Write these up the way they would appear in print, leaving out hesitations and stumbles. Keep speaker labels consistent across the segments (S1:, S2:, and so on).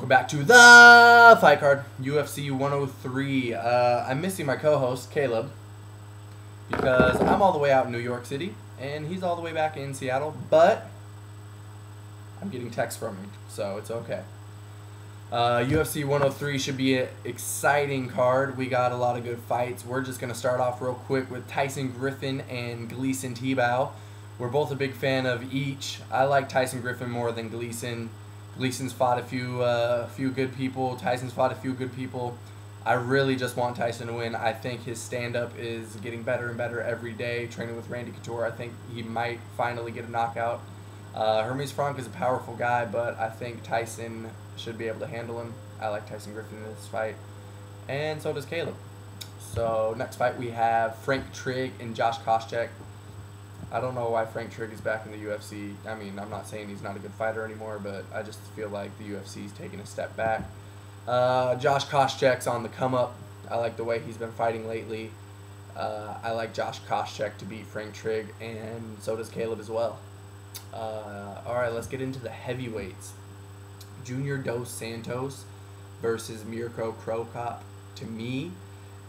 S1: Welcome back to the fight card, UFC 103. I'm missing my co-host, Caleb, because I'm all the way out in New York City, and he's all the way back in Seattle, but I'm getting texts from him, so it's okay. UFC 103 should be an exciting card. We got a lot of good fights. We're just going to start off real quick with Tyson Griffin and Gleison Tibau. We're both a big fan of each. I like Tyson Griffin more than Gleison. Gleason's fought a few good people. Tyson's fought a few good people. I really just want Tyson to win. I think his stand-up is getting better and better every day. Training with Randy Couture, I think he might finally get a knockout. Hermes Frank is a powerful guy, but I think Tyson should be able to handle him. I like Tyson Griffin in this fight, and so does Caleb. So next fight we have Frank Trigg and Josh Koscheck. I don't know why Frank Trigg is back in the UFC. I mean, I'm not saying he's not a good fighter anymore, but I just feel like the UFC is taking a step back. Josh Koscheck's on the come up. I like the way he's been fighting lately. I like Josh Koscheck to beat Frank Trigg, and so does Caleb as well. Alright, let's get into the heavyweights. Junior Dos Santos versus Cro Cop. To me,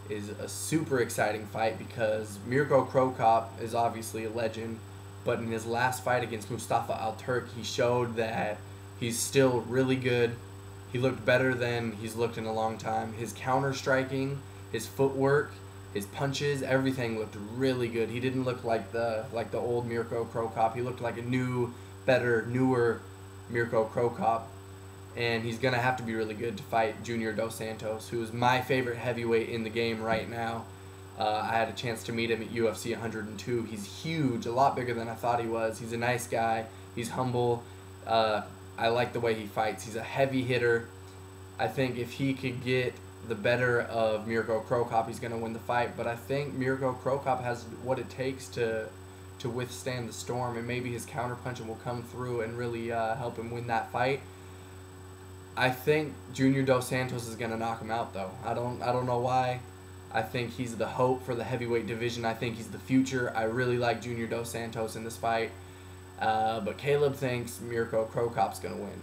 S1: is a super exciting fight because Cro Cop is obviously a legend, but in his last fight against Mustafa Al-Turk, he showed that he's still really good. He looked better than he's looked in a long time. His counter striking, his footwork, his punches, everything looked really good. He didn't look like the old Cro Cop. He looked like a new, better, newer Cro Cop. And he's going to have to be really good to fight Junior Dos Santos, who is my favorite heavyweight in the game right now. I had a chance to meet him at UFC 102. He's huge, a lot bigger than I thought he was. He's a nice guy. He's humble. I like the way he fights. He's a heavy hitter. I think if he could get the better of Cro Cop, he's going to win the fight. But I think Cro Cop has what it takes to withstand the storm, and maybe his counterpunching will come through and really help him win that fight. I think Junior Dos Santos is going to knock him out, though. I don't know why. I think he's the hope for the heavyweight division. I think he's the future. I really like Junior Dos Santos in this fight. But Caleb thinks Cro Cop's going to win.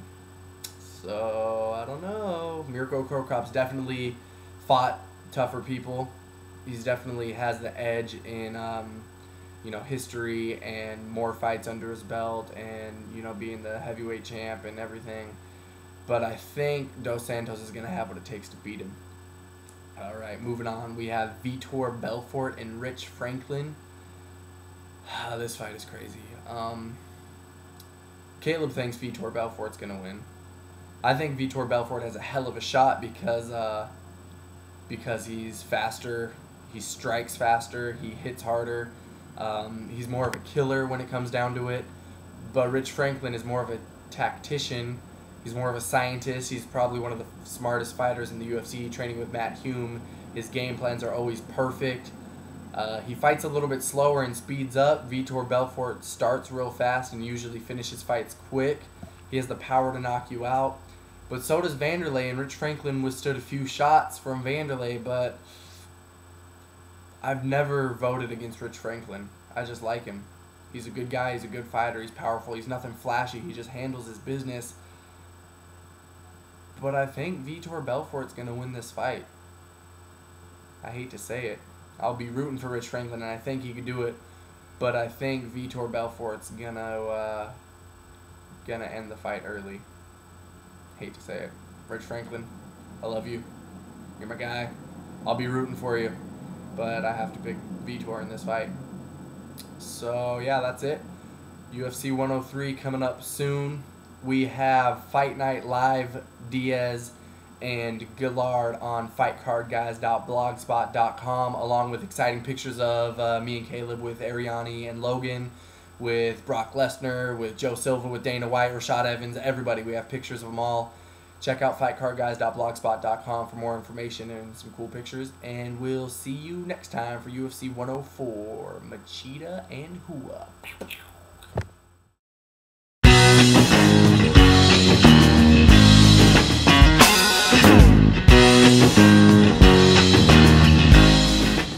S1: So, I don't know. Cro Cop's definitely fought tougher people. He's definitely has the edge in, history and more fights under his belt and, being the heavyweight champ and everything. But I think Dos Santos is going to have what it takes to beat him. All right, moving on. We have Vitor Belfort and Rich Franklin. This fight is crazy. Caleb thinks Vitor Belfort's going to win. I think Vitor Belfort has a hell of a shot because he's faster, he strikes faster, he hits harder. He's more of a killer when it comes down to it. But Rich Franklin is more of a tactician. He's more of a scientist. He's probably one of the smartest fighters in the UFC, training with Matt Hume. His game plans are always perfect. He fights a little bit slower and speeds up. Vitor Belfort starts real fast and usually finishes fights quick. He has the power to knock you out. But so does Vanderlei, and Rich Franklin withstood a few shots from Vanderlei, but I've never voted against Rich Franklin. I just like him. He's a good guy. He's a good fighter. He's powerful. He's nothing flashy. He just handles his business. But I think Vitor Belfort's going to win this fight. I hate to say it. I'll be rooting for Rich Franklin, and I think he could do it. But I think Vitor Belfort's gonna end the fight early. Hate to say it. Rich Franklin, I love you. You're my guy. I'll be rooting for you. But I have to pick Vitor in this fight. So, yeah, that's it. UFC 103 coming up soon. We have Fight Night Live, Diaz and Gillard on fightcardguys.blogspot.com, along with exciting pictures of me and Caleb with Ariane and Logan, with Brock Lesnar, with Joe Silva, with Dana White, Rashad Evans, everybody. We have pictures of them all. Check out fightcardguys.blogspot.com for more information and some cool pictures. And we'll see you next time for UFC 104, Machida and Hua.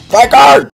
S1: Fight card!